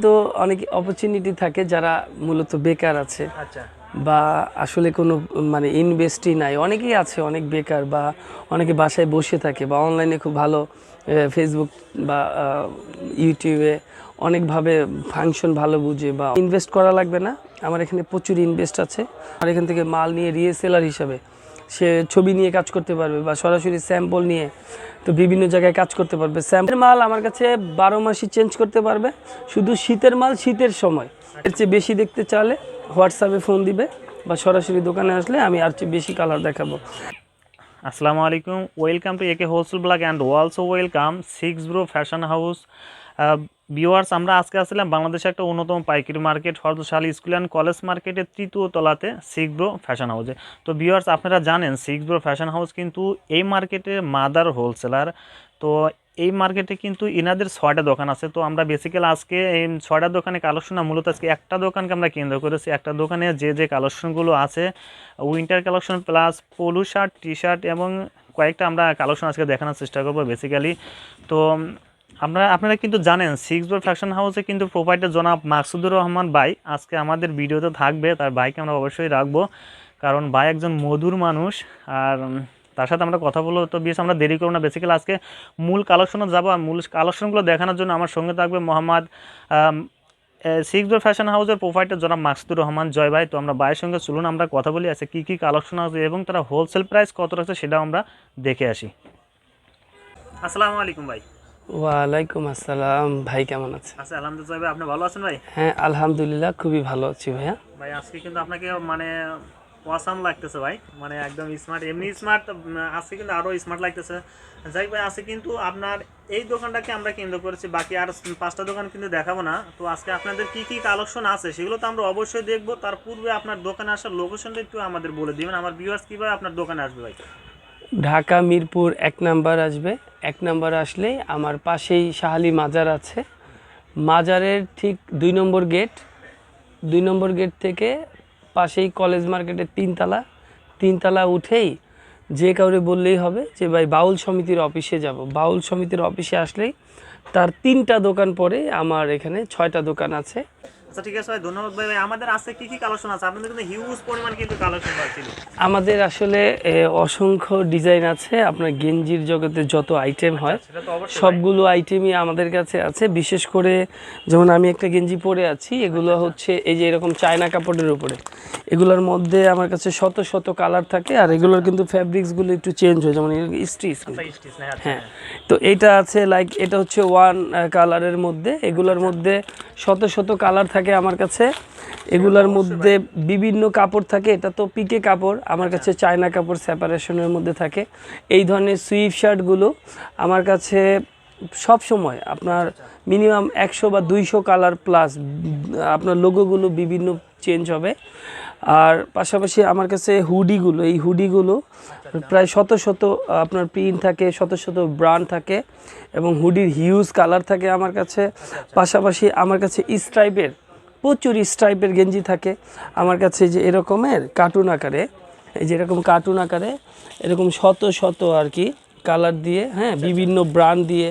তো অনেক অপরচুনিটি থাকে যারা মূলত বেকার আছে আচ্ছা বা আসলে কোনো মানে ইনভেস্টই নাই, অনেকেই আছে অনেক বেকার বা অনেকে বাসায় বসে থাকে বা অনলাইনে খুব ভালো ফেসবুক বা ইউটিউবে অনেকভাবে ফাংশন ভালো বুঝে বা ইনভেস্ট করা লাগবে না। আমার এখানে প্রচুর ইনভেস্ট আছে। আর এখান থেকে মাল নিয়ে রিসেলার হিসাবে সে ছবি নিয়ে কাজ করতে পারবে বা সরাসরি স্যাম্পল নিয়ে তো বিভিন্ন জায়গায় কাজ করতে পারবে। স্যাম্পলের মাল আমার কাছে 12 মাসই চেঞ্জ করতে পারবে, শুধু শীতের মাল শীতের সময়। এর চেয়ে বেশি দেখতে চাইলে হোয়াটসঅ্যাপে ফোন দিবে বা সরাসরি দোকানে আসলে আমি আর চেয়ে বেশি কালার দেখাবো। আসসালামু আলাইকুম, ওয়েলকাম টু একে wholesale blog and also welcome six bro fashion house. Viewers, আমরা আজকে আসছিলাম বাংলাদেশের একটা অন্যতম পাইকারি মার্কেট হরদশালী স্কুল অ্যান্ড কলেজ মার্কেটের তৃতীয় তলাতে সিক্স ব্রো ফ্যাশন হাউসে। তো ভিউয়ার্স, আপনারা জানেন সিক্স ব্রো ফ্যাশন হাউস কিন্তু এই মার্কেটের মাদার হোলসেলার। তো এই মার্কেটে কিন্তু ইনাদের 6টা দোকান আছে। তো আমরা বেসিক্যালি আজকে এই 6টা দোকানে কালেকশন না, মূলত আজকে একটা দোকানকে আমরা কেন্দ্র করেছি। একটা দোকানে যে কালেকশনগুলো আছে winter collection plus polo shirt, T shirt এবং কয়েকটা আমরা কালেকশন আজকে দেখানোর চেষ্টা করবো বেসিক্যালি। তো আপনারা কিন্তু জানেন সিক্স ব্রো ফ্যাশন হাউসে কিন্তু প্রোভাইডার জনাব মাকসুদুর রহমান ভাই আজকে আমাদের ভিডিওতে থাকবে। তার ভাইকে আমরা অবশ্যই রাখবো, কারণ ভাই একজন মধুর মানুষ। আর তার সাথে আমরা কথা বলবো। তো বেশ আমরা দেরি করবো না, বেসিক্যালি আজকে মূল কালেকশনে যাবো। আর মূল কালেকশনগুলো দেখানোর জন্য আমার সঙ্গে থাকবে মোহাম্মদ সিক্স ব্রো ফ্যাশন হাউসের প্রোভাইডার জনাব মাকসুদুর রহমান জয় ভাই। তো আমরা ভাইয়ের সঙ্গে চলুন আমরা কথা বলি আছে কী কী কালেকশন আছে এবং তারা হোলসেল প্রাইস কত রাখছে সেটাও আমরা দেখে আসি। আসসালামু আলাইকুম ভাই। ওয়ালাইকুম আসসালাম ভাই, কেমন আছে? আচ্ছা, আলহামদুলিল্লাহ ভাই, আপনি ভালো আছেন ভাই? হ্যাঁ আলহামদুলিল্লাহ, খুবই ভালো আছি ভাইয়া। ভাই আজকে কিন্তু আপনাকে মানে ওয়াসাম লাগতেছে ভাই, মানে একদম স্মার্ট, এমনি স্মার্ট, আজকে কিন্তু আরও স্মার্ট লাগতেছে। যাই ভাই, আজকে কিন্তু আপনার এই দোকানটাকে আমরা কেন্দ্র করেছি, বাকি আর 5টা দোকান কিন্তু দেখাবো না। তো আজকে আপনাদের কি কি কালেকশন আছে সেগুলো তো আমরা অবশ্যই দেখবো। তার পূর্বে আপনার দোকানে আসার লোকেশনটা একটু আমাদের বলে দিবেন, আমার ভিউয়ার্স কীভাবে আপনার দোকানে আসবে ভাই? ঢাকা মিরপুর 1 নাম্বার আসবে। 1 নাম্বার আসলেই আমার পাশেই শাহালি মাজার আছে। মাজারের ঠিক 2 নম্বর গেট, 2 নম্বর গেট থেকে পাশেই কলেজ মার্কেটের 3 তলা, 3 তলা উঠেই যে কাউরে বললেই হবে যে ভাই বাউল সমিতির অফিসে যাব। বাউল সমিতির অফিসে আসলেই তার 3টা দোকান পরে আমার এখানে 6টা দোকান আছে। আচ্ছা ঠিক আছে ভাই, ধন্যবাদ ভাই। ভাই আমাদের আজকে কি কি কালেকশন আছে? আপনাদের কিন্তু হিউজ পরিমাণ কিন্তু কালেকশন ছিল। আমাদের আসলে অসংখ্য ডিজাইন আছে। আপনার গেঞ্জির জগতে যত আইটেম হয় সবগুলো আইটেমই আমাদের কাছে আছে। বিশেষ করে যেমন আমি একটা গেঞ্জি পরে আছি, এগুলো হচ্ছে এই যে এরকম চায়না কাপড়ের উপরে, এগুলোর মধ্যে আমার কাছে শত শত কালার থাকে। আর এগুলোর কিন্তু ফ্যাব্রিক্সগুলো একটু চেঞ্জ হয়, যেমন স্টিচ। হ্যাঁ, তো এটা আছে লাইক এটা হচ্ছে 1 কালারের মধ্যে, এগুলোর মধ্যে শত শত কালার থাকে আমার কাছে। এগুলোর মধ্যে বিভিন্ন কাপড় থাকে। এটা তো পিকে কাপড়, আমার কাছে চায়না কাপড় সেপারেশনের মধ্যে থাকে। এই ধরনের সুইফট শার্টগুলো আমার কাছে সব সময় আপনার মিনিমাম 100 বা 200 কালার প্লাস আপনার লোগোগুলো বিভিন্ন চেঞ্জ হবে। আর পাশাপাশি আমার কাছে হুডিগুলো, এই হুডিগুলো প্রায় শত শত আপনার প্রিন্ট থাকে, শত শত ব্র্যান্ড থাকে এবং হুডির হিউজ কালার থাকে আমার কাছে। পাশাপাশি আমার কাছে স্ট্রাইপের প্রচুর স্ট্রাইপের গেঞ্জি থাকে আমার কাছে, যে এরকমের কার্টুন আকারে, এই যে এরকম কার্টুন আকারে এরকম শত শত আর কি কালার দিয়ে, হ্যাঁ, বিভিন্ন ব্র্যান্ড দিয়ে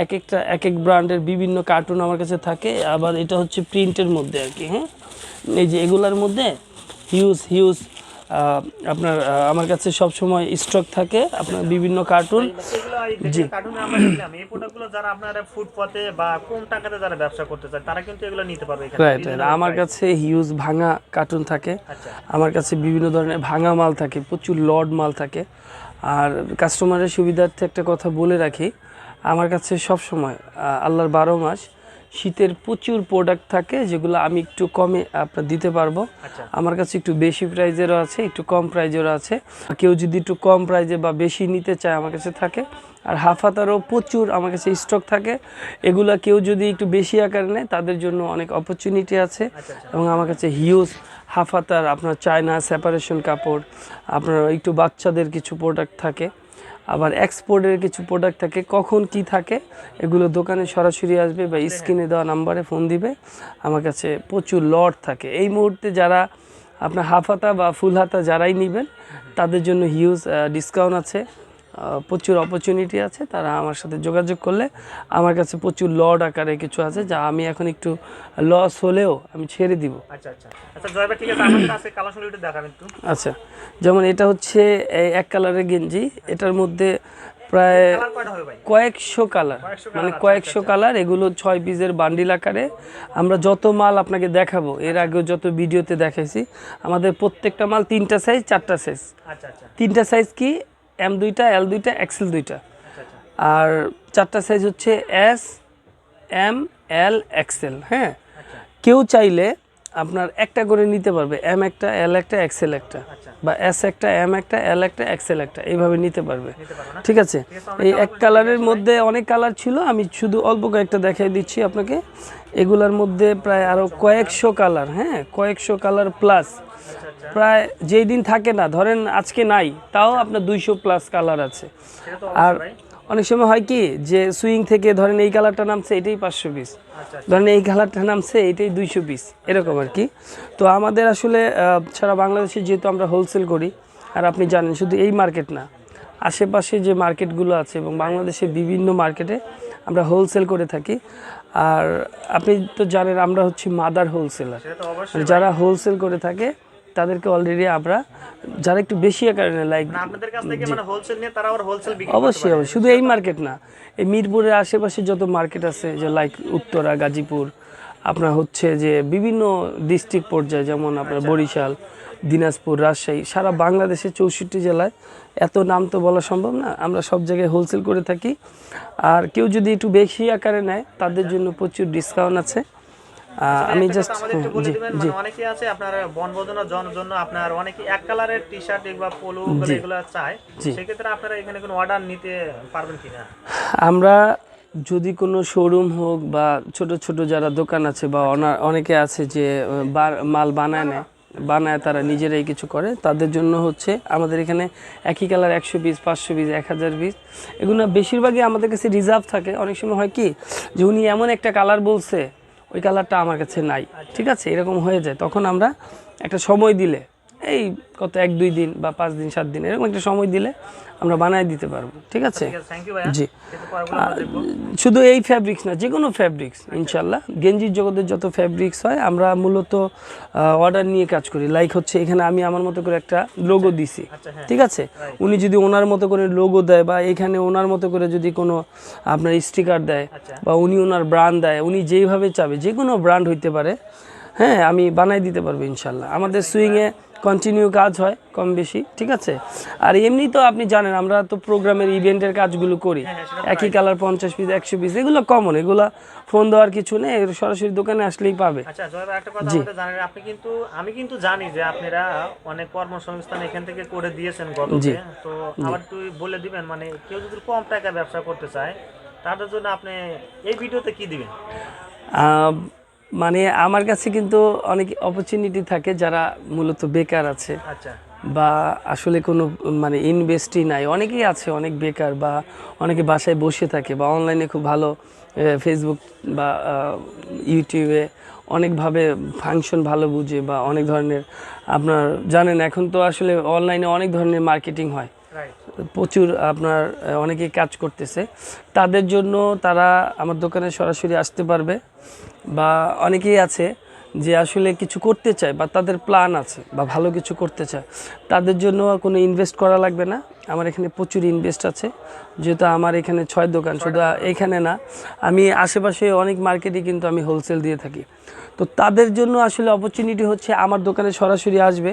এক এক ব্র্যান্ডের বিভিন্ন কার্টুন আমার কাছে থাকে। আবার এটা হচ্ছে প্রিন্টের মধ্যে আর কি। হ্যাঁ, এই যে এগুলার মধ্যে হিউজ হিউজ আপনার আমার কাছে সব সময় স্টক থাকে আপনার বিভিন্ন কার্টুন। জি, কার্টুনে আমরা দেখলাম এই প্রোডাক্টগুলো যারা আপনারা ফুটপাতে বা কম টাকাতে যারা ব্যবসা করতে চায় তারা কিন্তু এগুলো নিতে পারবে এখানে। রাইট, আমার কাছে হিউজ ভাঙা কার্টুন থাকে। আমার কাছে বিভিন্ন ধরনের ভাঙা মাল থাকে, প্রচুর লড মাল থাকে। আর কাস্টমারের সুবিধার্থে একটা কথা বলে রাখি, আমার কাছে সব সময় আল্লাহর 12 মাস শীতের প্রচুর প্রোডাক্ট থাকে, যেগুলো আমি একটু কমে আপনার দিতে পারবো। আমার কাছে একটু বেশি প্রাইজেরও আছে, একটু কম প্রাইজেরও আছে। কেউ যদি একটু কম প্রাইজে বা বেশি নিতে চায় আমার কাছে থাকে। আর হাফ হাতারও প্রচুর আমার কাছে স্টক থাকে। এগুলা কেউ যদি একটু বেশি আকারে নেয় তাদের জন্য অনেক অপরচুনিটি আছে। এবং আমার কাছে হিউজ হাফ হাতার আপনার চায়না সেপারেশন কাপড়, আপনার একটু বাচ্চাদের কিছু প্রোডাক্ট থাকে, আবার এক্সপোর্টের কিছু প্রোডাক্ট থাকে। কখন কি থাকে এগুলো দোকানে সরাসরি আসবে বা স্ক্রিনে দেওয়া নাম্বারে ফোন দিবে। আমার কাছে প্রচুর লট থাকে। এই মুহূর্তে যারা আপনার হাফ হাতা বা ফুল হাতা যারাই নেবেন তাদের জন্য হিউজ ডিসকাউন্ট আছে। প্রচুর অপরচুনিটি আছে। তারা আমার সাথে যোগাযোগ করলে আমার কাছে প্রচুর লড আকারে কিছু আছে, যা আমি এখন একটু লস হলেও আমি ছেড়ে দিব। আচ্ছা আচ্ছা আচ্ছা জয় ভাই, ঠিক আছে, আমাদের কাছে কালেকশন একটু দেখাবেন একটু। আচ্ছা, যেমন এটা হচ্ছে এই এক কালারের গেঞ্জি, এটার মধ্যে প্রায় কালার কয়টা হবে ভাই? কয়েকশো কালার, মানে কয়েকশো কালার। এগুলো 6 পিসের বান্ডিল আকারে। আমরা যত মাল আপনাকে দেখাবো, এর আগেও যত ভিডিওতে দেখাইছি, আমাদের প্রত্যেকটা মাল 3টা সাইজ 4টা সাইজ। আচ্ছা আচ্ছা 3টা সাইজ কি, M2, L2, XL 2টা, আচ্ছা আচ্ছা আর 4টা সাইজ হচ্ছে S, M, L, XL। হ্যাঁ, আচ্ছা কেউ চাইলে আপনার একটা করে নিতে পারবে, M একটা, L একটা, XL একটা, আচ্ছা বা S একটা, M একটা, L একটা, XL একটা, এইভাবে নিতে পারবে। নিতে পারবো না? ঠিক আছে, ঠিক আছে, আমরা এই কালার এক কালারের মধ্যে অনেক কালার ছিল, আমি শুধু অল্প কয়েকটা দেখাই দিচ্ছি আপনাকে। এগুলার মধ্যে প্রায় আরও কয়েকশো কালার, হ্যাঁ কয়েকশো কালার প্লাস, আচ্ছা আচ্ছা, প্রায় যেই দিন থাকে না, ধরেন আজকে নাই, তাও আপনার 200 প্লাস কালার আছে। সেটা তো আর অবশ্যই ভাই। অনেক সময় হয় কি যে সুইং থেকে ধরেন এই কালারটা নামছে, এটাই 500 পিস, আচ্ছা ধরেন এই কালারটা নামছে, এটাই 200 পিস, এরকম আর কি। তো আমাদের আসলে সারা বাংলাদেশে যেহেতু আমরা হোলসেল করি, আর আপনি জানেন শুধু এই মার্কেট না, আশেপাশে যে মার্কেটগুলো আছে এবং বাংলাদেশের বিভিন্ন মার্কেটে আমরা হোলসেল করে থাকি। আর আপনি তো জানেন আমরা হচ্ছে মাদার হোলসেলার, সেটা তো অবশ্যই। যারা হোলসেল করে থাকে তাদেরকে অলরেডি আমরা, যারা একটু বেশি আকারে লাইক, না আপনাদের কাছ থেকে মানে হোলসেল নিয়ে তারা আবার হোলসেল বিক্রি করতে অবশ্যই পারে। অবশ্যই, শুধু এই মার্কেট না, এই মিরপুরের আশেপাশে যত মার্কেট আছে, যে লাইক উত্তরা, গাজীপুর, আপনার হচ্ছে যে বিভিন্ন ডিস্ট্রিক্ট পর্যায়ে, যেমন আপনার বরিশাল, দিনাজপুর, রাজশাহী, সারা বাংলাদেশে 64 জেলায়, এত নাম তো বলা সম্ভব না, আমরা সব জায়গায় হোলসেল করে থাকি। আর কেউ যদি একটু বেশি আকারে নেয়, তাদের জন্য প্রচুর ডিসকাউন্ট আছে। আমি একটা জাস্ট, কথা আমাদের একটু বলে জি দিবেন, জি মানে অনেকে আছে আপনার বনভোজনের জন্য আপনার অনেকে এক কালারের টি শার্ট বা পোলো জি। এগুলো চায়, জি। সেক্ষেত্রে আপনারা এখানে কোনো অর্ডার নিতে পারবেন কিনা? আমরা যদি কোনো শোরুম হোক বা ছোট ছোট যারা দোকান আছে, বা অনেকে আছে যে মাল বানায় নেয়, বানায় তারা নিজেরাই কিছু করে, তাদের জন্য হচ্ছে আমাদের এখানে একই কালার 100 পিস, 500 পিস, 1000 পিস, এগুলো বেশিরভাগই আমাদের কাছে রিজার্ভ থাকে। অনেক সময় হয় কি যে উনি এমন একটা কালার বলছে, ওই কালারটা আমার কাছে নাই, ঠিক আছে, এরকম হয়ে যায়। তখন আমরা একটা সময় দিলে, এই কত 1-2 দিন বা 5 দিন 7 দিন, এরকম একটা সময় দিলে আমরা বানায় দিতে পারবো। ঠিক আছে, ঠিক আছে, থ্যাংক ইউ ভাইয়া। জি। কিন্তু পরগুলো আমরা দেখবো। শুধু এই ফ্যাব্রিক্স না, যে কোনো ফ্যাব্রিক্স ইনশাল্লাহ, গেঞ্জির জগতের যত ফ্যাব্রিক্স হয় আমরা মূলত অর্ডার নিয়ে কাজ করি। লাইক হচ্ছে এখানে আমি আমার মতো করে একটা লোগো দিছি, আচ্ছা হ্যাঁ, ঠিক আছে, উনি যদি ওনার মতো করে লোগো দেয়, বা এখানে ওনার মতো করে যদি কোনো আপনার স্টিকার দেয়, আচ্ছা বা উনি ওনার ব্র্যান্ড দেয়, উনি যেইভাবে চাবে, যে কোনো ব্র্যান্ড হইতে পারে, হ্যাঁ আমি বানাই দিতে পারবো ইনশাল্লাহ। আমাদের সুইংয়ে কন্টিনিউ কাজ হয় কম বেশি, ঠিক আছে। আর এমনি তো আপনি জানেন আমরা তো প্রোগ্রামের ইভেন্টের কাজগুলো করি, একই কালার 50 পিস, 100 পিস, এগুলো কমন, এগুলো ফোন দেওয়ার কিছু নেই, সরাসরি দোকানে আসলেই পাবে। আচ্ছা জয় ভাই, একটা কথা আমাদের জানেন, আপনি কিন্তু, আমি কিন্তু জানি যে আপনারা অনেক কর্মসংস্থান এখান থেকে করে দিয়েছেন গততে, তো আবার তুই বলে দিবেন, মানে কেউ যদি কম টাকা ব্যবসা করতে চায় তাদের জন্য আপনি এই ভিডিওতে কি দিবেন? মানে আমার কাছে কিন্তু অনেক অপরচুনিটি থাকে, যারা মূলত বেকার আছে, আচ্ছা বা আসলে কোনো মানে ইনভেস্টই নাই, অনেকেই আছে অনেক বেকার, বা অনেকে বাসায় বসে থাকে, বা অনলাইনে খুব ভালো ফেসবুক বা ইউটিউবে অনেকভাবে ফাংশন ভালো বুঝে, বা অনেক ধরনের, আপনার জানেন এখন তো আসলে অনলাইনে অনেক ধরনের মার্কেটিং হয়, রাইট, প্রচুর আপনার অনেকেই কাজ করতেছে, তাদের জন্য তারা আমার দোকানে সরাসরি আসতে পারবে। বা অনেকেই আছে যে আসলে কিছু করতে চায়, বা তাদের প্ল্যান আছে, বা ভালো কিছু করতে চায়, তাদের জন্য কোনো ইনভেস্ট করা লাগবে না। আমার এখানে প্রচুর ইনভেস্ট আছে, যেহেতু আমার এখানে 6 দোকান, শুধু এখানে না, আমি আশেপাশে অনেক মার্কেটে কিন্তু আমি হোলসেল দিয়ে থাকি। তো তাদের জন্য আসলে অপরচুনিটি হচ্ছে আমার দোকানে সরাসরি আসবে,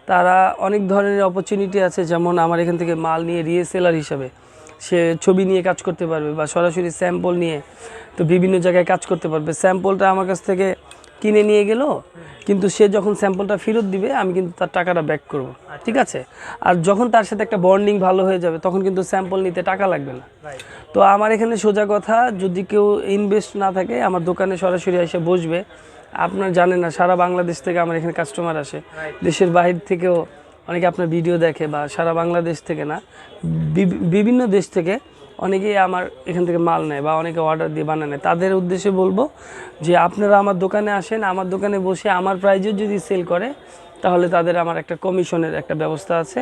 তারা অনেক ধরনের অপরচুনিটি আছে, যেমন আমার এখান থেকে মাল নিয়ে রিসেলার হিসাবে সে ছবি নিয়ে কাজ করতে পারবে, বা সরাসরি স্যাম্পল নিয়ে তো বিভিন্ন জায়গায় কাজ করতে পারবে। স্যাম্পলটা আমার কাছ থেকে কিনে নিয়ে গেল, কিন্তু সে যখন স্যাম্পলটা ফেরত দিবে, আমি কিন্তু তার টাকাটা ব্যাক করব, ঠিক আছে। আর যখন তার সাথে একটা বন্ডিং ভালো হয়ে যাবে, তখন কিন্তু স্যাম্পল নিতে টাকা লাগবে না। রাইট, তো আমার এখানে সোজা কথা, যদি কেউ ইনভেস্ট না থাকে, আমার দোকানে সরাসরি এসে বসবে। আপনার জানেন না, সারা বাংলাদেশ থেকে আমার এখানে কাস্টমার আসে, দেশের বাহির থেকেও অনেকে আপনার ভিডিও দেখে, বা সারা বাংলাদেশ থেকে না, বিভিন্ন দেশ থেকে অনেকেই আমার এখান থেকে মাল নেয়, বা অনেকে অর্ডার দিয়ে বানায় নেয়। তাদের উদ্দেশ্যে বলবো যে আপনারা আমার দোকানে আসেন, আমার দোকানে বসে আমার প্রাইজে যদি সেল করে, তাহলে তাদের আমার একটা কমিশনের একটা ব্যবস্থা আছে,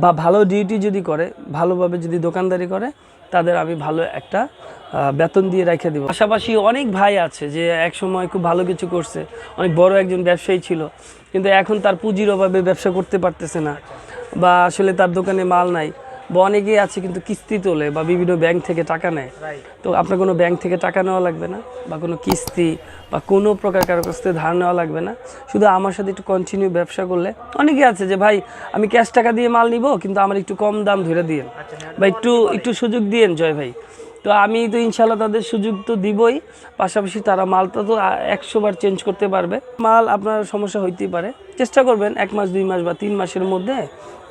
বা ভালো ডিউটি যদি করে, ভালোভাবে যদি দোকানদারি করে, তাদের আমি ভালো একটা বেতন দিয়ে রেখে দিব। পাশাপাশি অনেক ভাই আছে যে এক সময় খুব ভালো কিছু করছে, অনেক বড় একজন ব্যবসায়ী ছিল, কিন্তু এখন তার পুঁজির অভাবে ব্যবসা করতে পারতেছে না, বা আসলে তার দোকানে মাল নাই, বা অনেকেই আছে কিন্তু কিস্তি তোলে বা বিভিন্ন ব্যাংক থেকে টাকা নেয়। তো আপনার কোনো ব্যাংক থেকে টাকা নেওয়া লাগবে না, বা কোনো কিস্তি বা কোনো প্রকার কারো কাছ থেকে ধার নেওয়া লাগবে না। শুধু আমার সাথে একটু কন্টিনিউ ব্যবসা করলে, অনেকে আছে যে ভাই আমি ক্যাশ টাকা দিয়ে মাল নিব কিন্তু আমার একটু কম দাম ধরে দিয়েন, বা একটু একটু সুযোগ দিয়েন জয় ভাই। তো আমি তো ইনশাল্লাহ তাদের সুযোগ তো দিবই, পাশাপাশি তারা মালটা তো 100 বার চেঞ্জ করতে পারবে। মাল আপনার সমস্যা হইতেই পারে, চেষ্টা করবেন 1 মাস 2 মাস বা 3 মাসের মধ্যে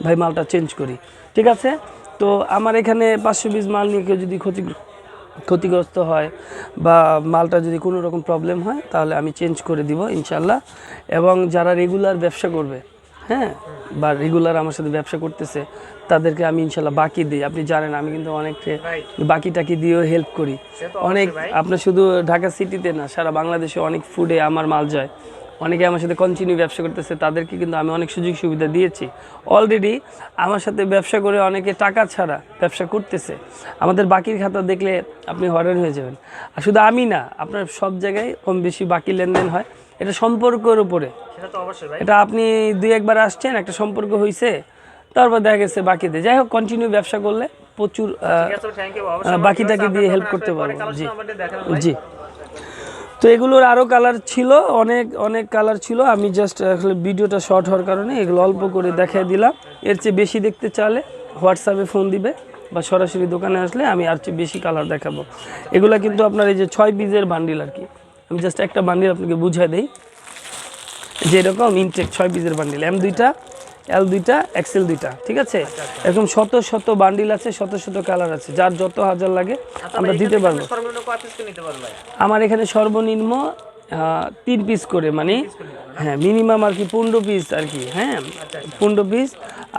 ভাই মালটা চেঞ্জ করি, ঠিক আছে? তো আমার এখানে 500 পিস মাল নিয়ে কেউ যদি ক্ষতিগ্রস্ত হয় বা মালটা যদি কোনো রকম প্রবলেম হয়, তাহলে আমি চেঞ্জ করে দিব ইনশাল্লাহ। এবং যারা রেগুলার ব্যবসা করবে, হ্যাঁ, বা রেগুলার আমার সাথে ব্যবসা করতেছে, তাদেরকে আমি ইনশাল্লাহ বাকি দিই। আপনি জানেন আমি কিন্তু অনেককে বাকি টাকি দিয়েও হেল্প করি। অনেক আপনার শুধু ঢাকা সিটিতে না, সারা বাংলাদেশে অনেক ফুডে আমার মাল যায়। অনেকে আমার সাথে কন্টিনিউ ব্যবসা করতেছে, তাদেরকে কিন্তু আমি অনেক সুযোগ সুবিধা দিয়েছি অলরেডি। আমার সাথে ব্যবসা করে অনেকে টাকা ছাড়া ব্যবসা করতেছে। আমাদের বাকির খাতা দেখলে আপনি হয়রান হয়ে যাবেন। আর শুধু আমি না, আপনার সব জায়গায় কম বেশি বাকি লেনদেন হয়। এটা সম্পর্কের উপরে, এটা আপনি 2-1 বার আসছেন, একটা সম্পর্ক হয়েছে, তারপর দেখা গেছে বাকি দিয়ে, যাই হোক কন্টিনিউ ব্যবসা করলে প্রচুর বাকিটাকে দিয়ে হেল্প করতে পারবো। জি জি। তো এগুলোর আরও কালার ছিল, অনেক অনেক কালার ছিল। আমি জাস্ট আসলে ভিডিওটা শর্ট হওয়ার কারণে এগুলো অল্প করে দেখাই দিলাম। এর চেয়ে বেশি দেখতে চাইলে হোয়াটসঅ্যাপে ফোন দিবে, বা সরাসরি দোকানে আসলে আমি আর চেয়ে বেশি কালার দেখাবো। এগুলো কিন্তু আপনার এই যে 6 পিসের বান্ডিল আর কি, আমি জাস্ট একটা বান্ডিল আপনাকে বুঝাই দিই, যে এরকম ইনটেক 6 পিসের বান্ডিল, M দুইটা, L দুইটা, XL দুইটা, ঠিক আছে? এরকম শত শত বান্ডিল আছে, শত শত কালার আছে, যার যত হাজার লাগে আমরা দিতে পারবো। আমার এখানে সর্বনিম্ন 3 পিস করে, মানে হ্যাঁ মিনিমাম আর কি 15 পিস আর কি, হ্যাঁ 15 পিস।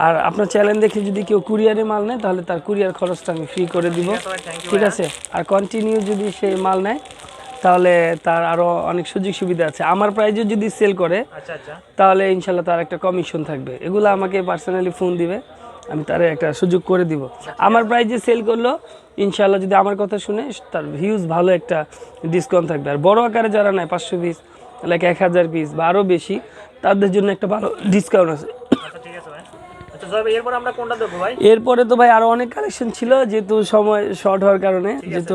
আর আপনার চ্যানেল দেখে যদি কেউ কুরিয়ারে মাল নেয়, তাহলে তার কুরিয়ার খরচটা আমি ফ্রি করে দিব, ঠিক আছে? আর কন্টিনিউ যদি সে মাল নেয়, তাহলে তার আরও অনেক সুযোগ সুবিধা আছে। আমার প্রাইজে যদি সেল করে, তাহলে ইনশাল্লাহ তার একটা কমিশন থাকবে। এগুলো আমাকে পার্সোনালি ফোন দিবে, আমি তার একটা সুযোগ করে দিব। আমার প্রাইজে সেল করলো, ইনশাল্লাহ যদি আমার কথা শুনে, তার ভিউজ ভালো একটা ডিসকাউন্ট থাকবে। আর বড় আকারে যারা নেয় 500 পিস, লাইক 1000 পিস বা আরও বেশি, তাদের জন্য একটা ভালো ডিসকাউন্ট আছে। এরপরে তো ভাই আরো অনেক কালেকশন ছিল, যেহেতু সময় শর্ট হওয়ার কারণে, যেহেতু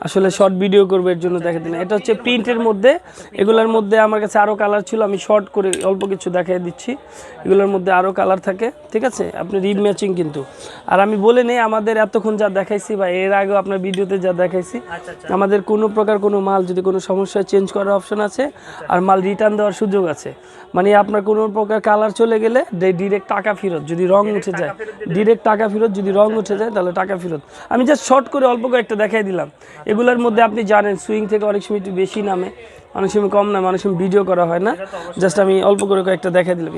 আসলে শর্ট ভিডিও করবো, এর জন্য দেখা দিন। এটা হচ্ছে প্রিন্টের মধ্যে, এগুলোর মধ্যে আমার কাছে আরো কালার ছিল, আমি শর্ট করে অল্প কিছু দেখাই দিচ্ছি। এগুলোর মধ্যে আরো কালার থাকে, ঠিক আছে? আপনি রিব ম্যাচিং কিন্তু। আর আমি বলে নেই, আমাদের এতক্ষণ যা দেখাইছি বা এর আগেও আপনার ভিডিওতে যা দেখাইছি, আমাদের কোনো প্রকার কোনো মাল যদি কোনো সমস্যায় চেঞ্জ করার অপশন আছে, আর মাল রিটার্ন দেওয়ার সুযোগ আছে। মানে আপনার কোনো প্রকার কালার চলে গেলে ডিরেক্ট টাকা ফেরত, যদি রং উঠে যায় ডিরেক্ট টাকা ফেরত, যদি রং উঠে যায় তাহলে টাকা ফেরত। আমি জাস্ট শর্ট করে অল্প কয়েকটা দেখাই দিলাম। এগুলোর মধ্যে আপনি জানেন সুইং থেকে অনেক সময় একটু বেশি নামে, অনেক সময় কম নামে, অনেক সময় ভিডিও করা হয় না, জাস্ট আমি অল্প করে কয়েকটা দেখাই দিলাম।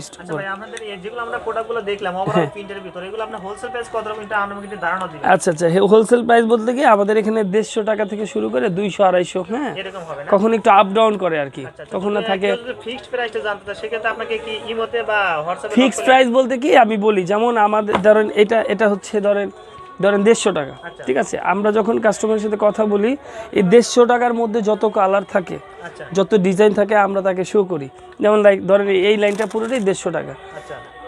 আচ্ছা আচ্ছা, হোলসেল প্রাইস বলতে কি আমাদের এখানে 150 টাকা থেকে শুরু করে 200-250, হ্যাঁ, কখন একটু আপ ডাউন করে আর কি, তখন না থাকে ফিক্সড প্রাইস বলতে কি আমি বলি, যেমন আমাদের ধরেন এটা হচ্ছে ধরেন 150 টাকা, ঠিক আছে? আমরা যখন কাস্টমারের সাথে কথা বলি, এই 150 টাকার মধ্যে যত কালার থাকে, যত ডিজাইন থাকে, আমরা তাকে শো করি। যেমন লাইক ধরেন এই লাইনটা পুরোটাই 150 টাকা,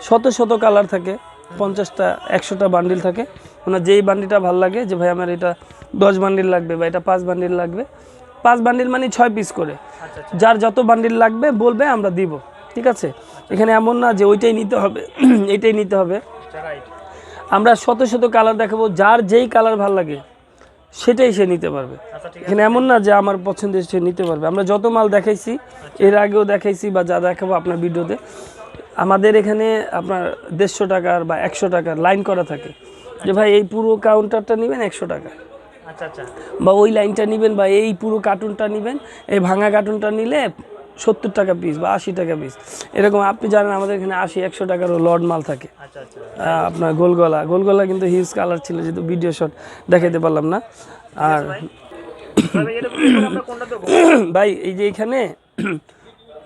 শত শত কালার থাকে, 50টা 100টা বান্ডিল থাকে। ওনার যেই বান্ডিলটা ভালো লাগে, যে ভাই আমার এটা 10 বান্ডিল লাগবে বা এটা 5 বান্ডিল লাগবে, 5 বান্ডিল মানে 6 পিস করে, যার যত বান্ডিল লাগবে বলবে, আমরা দিব, ঠিক আছে? এখানে এমন না যে ওইটাই নিতে হবে এইটাই নিতে হবে, আমরা শত শত কালার দেখাবো, যার যেই কালার ভালো লাগে সেটাই সে নিতে পারবে। এখানে এমন না যে আমার পছন্দের সে নিতে পারবে। আমরা যত মাল দেখাইছি, এর আগেও দেখাইছি বা যা দেখাবো আপনার ভিডিওতে, আমাদের এখানে আপনার 150 টাকার বা 100 টাকার লাইন করা থাকে, যে ভাই এই পুরো কাউন্টারটা নেবেন 100 টাকা, বা ওই লাইনটা নেবেন, বা এই পুরো কার্টুনটা নেবেন, এই ভাঙা কার্টুনটা নিলে 70 টাকা পিস বা 80 টাকা পিস, এরকম। আপনি জানেন আমাদের এখানে 80-100 টাকারও লড মাল থাকে। আপনার গোলগলা কিন্তু হিউজ কালার ছিল, যেহেতু ভিডিও শট দেখাতে পারলাম না। আর ভাই এই যে এখানে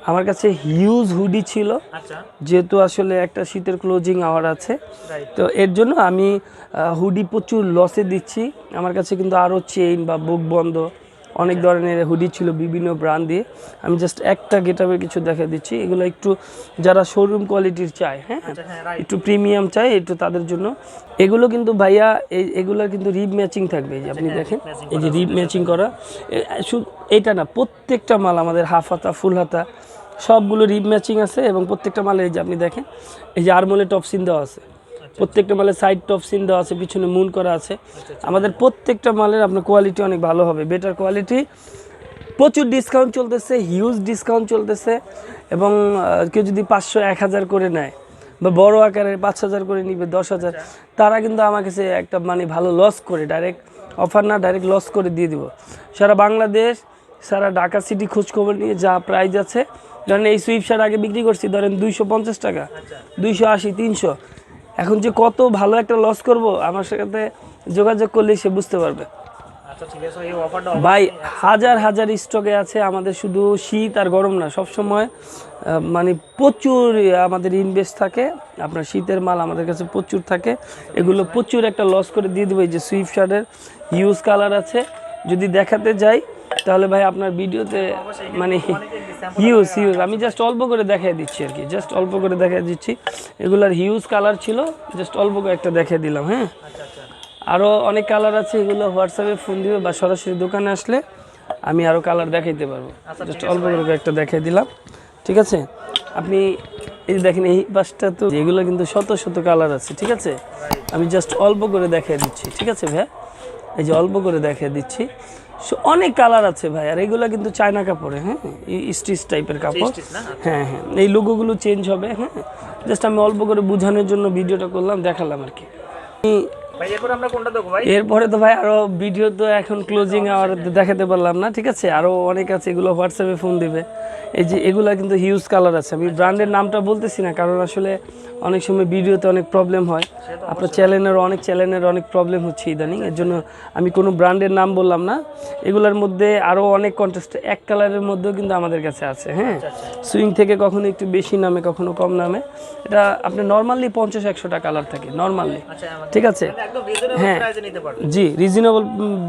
আমার কাছে হিউজ হুডি ছিল, আচ্ছা যেহেতু আসলে একটা শীতের ক্লোজিং আওয়ার আছে, রাইট তো এর জন্য আমি হুডি প্রচুর লসে দিচ্ছি। আমার কাছে কিন্তু আরও চেইন বা বুক বন্ধ অনেক ধরনের হুডি ছিল বিভিন্ন ব্র্যান্ড দিয়ে। আমি জাস্ট একটা গেটআপের কিছু দেখা দিচ্ছি, এগুলো একটু যারা শোরুম কোয়ালিটির চায়, হ্যাঁ আচ্ছা হ্যাঁ রাইট একটু প্রিমিয়াম চাই, একটু তাদের জন্য এগুলো কিন্তু ভাইয়া এগুলোর কিন্তু রিব ম্যাচিং থাকবে। এই যে আপনি দেখেন, এই যে রিব ম্যাচিং করা, শুধু এটা না, প্রত্যেকটা মাল আমাদের হাফ হাতা ফুল হাতা সবগুলো রিব ম্যাচিং আছে, এবং প্রত্যেকটা মালে এই যে আপনি দেখেন, এই যে আরমোলে টপ সিন দেওয়া আছে, প্রত্যেকটা মালে সাইড টপ সিন দেওয়া আছে, পিছনে মুন করা আছে। আমাদের প্রত্যেকটা মালের আপনার কোয়ালিটি অনেক ভালো হবে, বেটার কোয়ালিটি। প্রচুর ডিসকাউন্ট চলতেছে, হিউজ ডিসকাউন্ট চলতেছে, এবং কেউ যদি 500-1000 করে নেয় বা বড় আকারে 5000 করে নিবে, 10,000, তারা কিন্তু আমার কাছে একটা মানে ভালো লস করে, ডাইরেক্ট অফার না, ডাইরেক্ট লস করে দিয়ে দিব। সারা বাংলাদেশ, সারা ঢাকা সিটি খোঁজখবর নিয়ে যা প্রাইস আছে, ধরেন এই সুইফট শার্ট আগে বিক্রি করছি ধরেন 250 টাকা, 280, 300, এখন যে কত ভালো একটা লস করব, আমার সাথে যোগাযোগ করলেই সে বুঝতে পারবে। আচ্ছা ঠিক আছে, এই অফারটা ভাই হাজার হাজার স্টকে আছে আমাদের, শুধু শীত আর গরম না, সব সময় মানে প্রচুর আমাদের ইনভেস্ট থাকে। আপনার শীতের মাল আমাদের কাছে প্রচুর থাকে, এগুলো প্রচুর একটা লস করে দিয়ে দেবো। এই যে সুইফট শার্টের হিউজ কালার আছে, যদি দেখাতে যাই তাহলে ভাই আপনার ভিডিওতে মানে হিউজ হিউজ, আমি জাস্ট অল্প করে দেখাই দিচ্ছি আর কি, জাস্ট অল্প করে দেখাই দিচ্ছি। এগুলার হিউজ কালার ছিল, জাস্ট অল্প করে একটা দেখাই দিলাম। হ্যাঁ, আচ্ছা আচ্ছা আরও অনেক কালার আছে, এগুলো হোয়াটসঅ্যাপে ফোন দিবে বা সরাসরি দোকানে আসলে আমি আরও কালার দেখাইতে পারবো। জাস্ট অল্প করে একটা দেখাই দিলাম, ঠিক আছে। আপনি এই যে দেখেন, এই পাশটা তো এগুলো কিন্তু শত শত কালার আছে, ঠিক আছে। আমি জাস্ট অল্প করে দেখাই দিচ্ছি, ঠিক আছে ভাই, এই যে অল্প করে দেখাই দিচ্ছি। অনেক কালার আছে ভাই, আর এগুলো কিন্তু চায়না কাপড়ে, হ্যাঁ স্টিচ টাইপের কাপড়, হ্যাঁ হ্যাঁ, এই লোগোগুলো চেঞ্জ হবে। হ্যাঁ, জাস্ট আমি অল্প করে বোঝানোর জন্য ভিডিওটা করলাম, দেখালাম আর কি। ভাই এরপর আমরা কোনটা দেখব ভাই? এরপরে তো ভাই আরো ভিডিও তো এখন ক্লোজিং আর দেখাতে পারলাম না, ঠিক আছে, আরো অনেক আছে, এগুলো হোয়াটসঅ্যাপে ফোন দিবে। এই যে এগুলা কিন্তু হিউজ কালার আছে, আমি ব্র্যান্ডের নামটা বলতেছি না, কারণ আসলে অনেক সময় ভিডিওতে অনেক প্রবলেম হয়, আপনার চ্যানেলের অনেক প্রবলেম হচ্ছে ইদানিং, এর জন্য আমি কোনো ব্র্যান্ডের নাম বললাম না। এগুলোর মধ্যে আরও অনেক কন্টেস্ট এক কালারের মধ্যেও কিন্তু আমাদের কাছে আছে। হ্যাঁ, সুইং থেকে কখনো একটু বেশি নামে, কখনো কম নামে, এটা আপনি নর্মালি 50-100টা কালার থাকে নর্মালি, ঠিক আছে। একদম রিজনেবল হ্যাঁ প্রাইসে নিতে পারবেন। জি, রিজনেবল,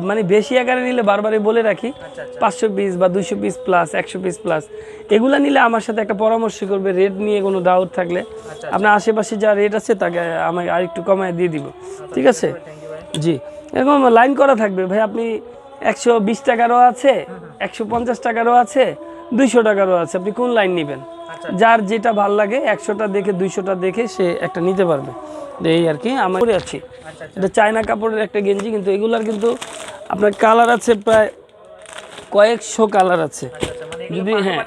মানে বেশি আকারে নিলে বারবারই বলে রাখি 500 পিস বা 200 পিস প্লাস, 100 পিস প্লাস, এগুলা নিলে আমার সাথে একটা পরামর্শ করবে, রেট নিয়ে কোনো ডাউট থাকলে আপনার আশেপাশে যা রেট আছে তাকে আমাকে আরেকটু কমায় দিয়ে দিব, ঠিক আছে। জি, এরকম লাইন করা থাকবে ভাই, আপনি 120 টাকারও আছে, 150 টাকারও আছে, 200 টাকারও আছে, আপনি কোন লাইন নেবেন, যার যেটা ভাল লাগে 100টা দেখে 200টা দেখে সে একটা নিতে পারবে। এই আর কি, আমার পরে আছি, এটা চায়না কাপড়ের একটা গেঞ্জি, কিন্তু এগুলার কিন্তু আপনার কালার আছে প্রায় কয়েকশো কালার আছে। যদি হ্যাঁ,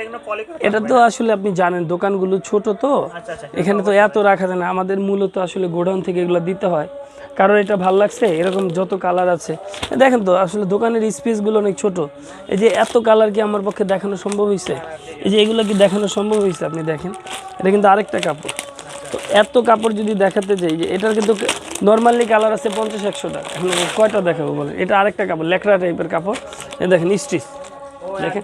এটা তো আসলে আপনি জানেন দোকানগুলো ছোট তো, এখানে তো এত রাখা যায় না, আমাদের মূলত আসলে গোডাউন থেকে এগুলো দিতে হয়, কারণ এটা ভালো লাগছে, এরকম যত কালার আছে দেখেন তো, আসলে দোকানের স্পেসগুলো অনেক ছোট, এই যে এত কালার কি আমার পক্ষে দেখানো সম্ভব হয়েছে, এই যে এগুলো কি দেখানো সম্ভব হয়েছে, আপনি দেখেন, এটা কিন্তু আরেকটা কাপড়, তো এত কাপড় যদি দেখাতে যাই, যে এটার কিন্তু নর্মালি কালার আছে 50-100টা, এখন কয়টা দেখাবো বলেন, এটা আরেকটা কাপড় লেকড়া টাইপের কাপড়, এই দেখেন স্টিচ, দেখেন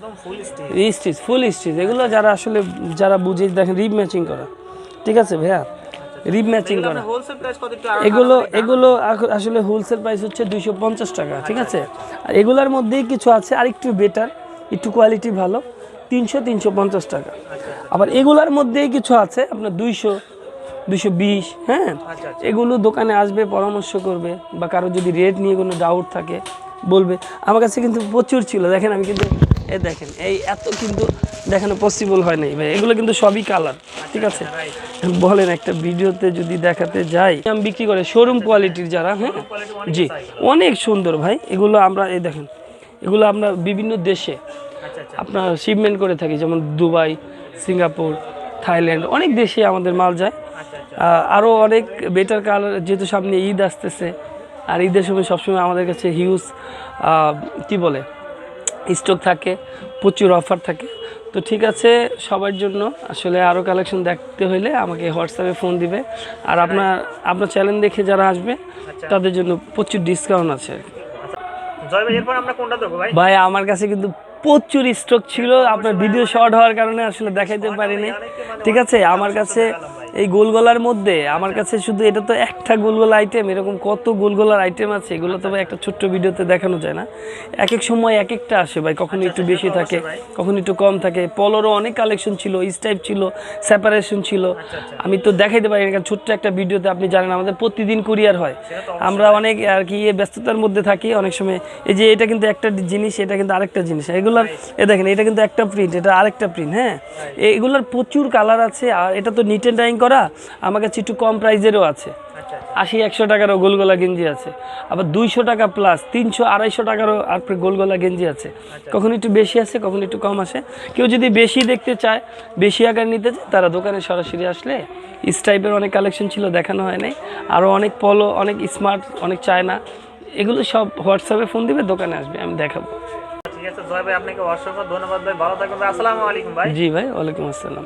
স্টিচ, ফুল স্টিচ, এগুলো যারা আসলে যারা বুঝে দেখেন, রিব ম্যাচিং করা, ঠিক আছে ভাইয়া, রিব ম্যাচিং করা, হোলসেল প্রাইস কত একটু এগুলো আসলে হোলসেল প্রাইস হচ্ছে 250 টাকা, ঠিক আছে। আর এগুলোর মধ্যেই কিছু আছে আর একটু বেটার, একটু কোয়ালিটি ভালো, 300-350 টাকা। আবার এগুলার মধ্যেই কিছু আছে আপনার 200-220, হ্যাঁ, এগুলো দোকানে আসবে, পরামর্শ করবে, বা কারো যদি রেট নিয়ে কোনো ডাউট থাকে বলবে। আমার কাছে কিন্তু প্রচুর ছিল, দেখেন আমি কিন্তু এই দেখেন, এই এত কিন্তু দেখানো পসিবল হয় নাই ভাই, এগুলো কিন্তু সবই কালার, ঠিক আছে। বলেন একটা ভিডিওতে যদি দেখাতে যাই, আমি বিক্রি করে শোরুম কোয়ালিটির যারা, হ্যাঁ জি, অনেক সুন্দর ভাই, এগুলো আমরা এই দেখেন, এগুলো আমরা বিভিন্ন দেশে আপনার শিপমেন্ট করে থাকি, যেমন দুবাই, সিঙ্গাপুর, থাইল্যান্ড, অনেক দেশে আমাদের মাল যায়। আরও অনেক বেটার কালার, যেহেতু সামনে ঈদ আসতেছে, আর ঈদের সময় সবসময় আমাদের কাছে হিউজ কি বলে স্টক থাকে, প্রচুর অফার থাকে। তো ঠিক আছে, সবার জন্য আসলে আরও কালেকশন দেখতে হলে আমাকে হোয়াটসঅ্যাপে ফোন দিবে, আর আপনার চ্যানেল দেখে যারা আসবে তাদের জন্য প্রচুর ডিসকাউন্ট আছে। জয় ভাই, এরপর আমরা কোনটা দেখব ভাই? ভাই আমার কাছে কিন্তু প্রচুর স্টক ছিল, আপনার ভিডিও শর্ট হওয়ার কারণে আসলে দেখাইতে পারিনি। ঠিক আছে, আমার কাছে এই গোলগলার মধ্যে আমার কাছে শুধু এটা তো একটা গোলগোলা আইটেম, এরকম কত গোলগোলার আইটেম আছে, এগুলো তো ভাই একটা ছোট্ট ভিডিওতে দেখানো যায় না। এক এক সময় এক একটা আসে ভাই, কখনো একটু বেশি থাকে, কখনো একটু কম থাকে। পলোরও অনেক কালেকশন ছিল, স্টাইপ ছিল, সেপারেশন ছিল, আমি তো দেখাইতে পারি না, কারণ ছোট্ট একটা ভিডিওতে আপনি জানেন আমাদের প্রতিদিন কুরিয়ার হয়, আমরা অনেক আর কি ব্যস্ততার মধ্যে থাকি অনেক সময়। এই যে এটা কিন্তু একটা জিনিস, এটা কিন্তু আরেকটা জিনিস, এগুলার এ দেখেন এটা কিন্তু একটা প্রিন্ট, এটা আরেকটা প্রিন্ট। হ্যাঁ, এগুলার প্রচুর কালার আছে, আর এটা তো নিট অ্যান্ড ডাইং করা, আমার কাছে একটু কম প্রাইজেরও আছে, 80-100 টাকারও গোলগোলা গেঞ্জি আছে, আবার 200 টাকা প্লাস 300-250 টাকারও আপনার গোলগোলা গেঞ্জি আছে। কখনো একটু বেশি আছে, কখনো একটু কম আসে। কেউ যদি বেশি দেখতে চায়, বেশি আকার নিতে চায়, তারা দোকানে সরাসরি আসলে স্টাইপের অনেক কালেকশন ছিল, দেখানো হয় নাই। আরও অনেক পলো, অনেক স্মার্ট, অনেক চায়না, এগুলো সব হোয়াটসঅ্যাপে ফোন দিবে, দোকানে আসবে, আমি দেখাবো। ঠিক আছে জয় ভাই, আপনাকে অসংখ্য ধন্যবাদ ভাই, ভালো থাকবেন ভাই, আসসালামু আলাইকুম ভাই। জি ভাই, ওয়ালাইকুম আসসালাম।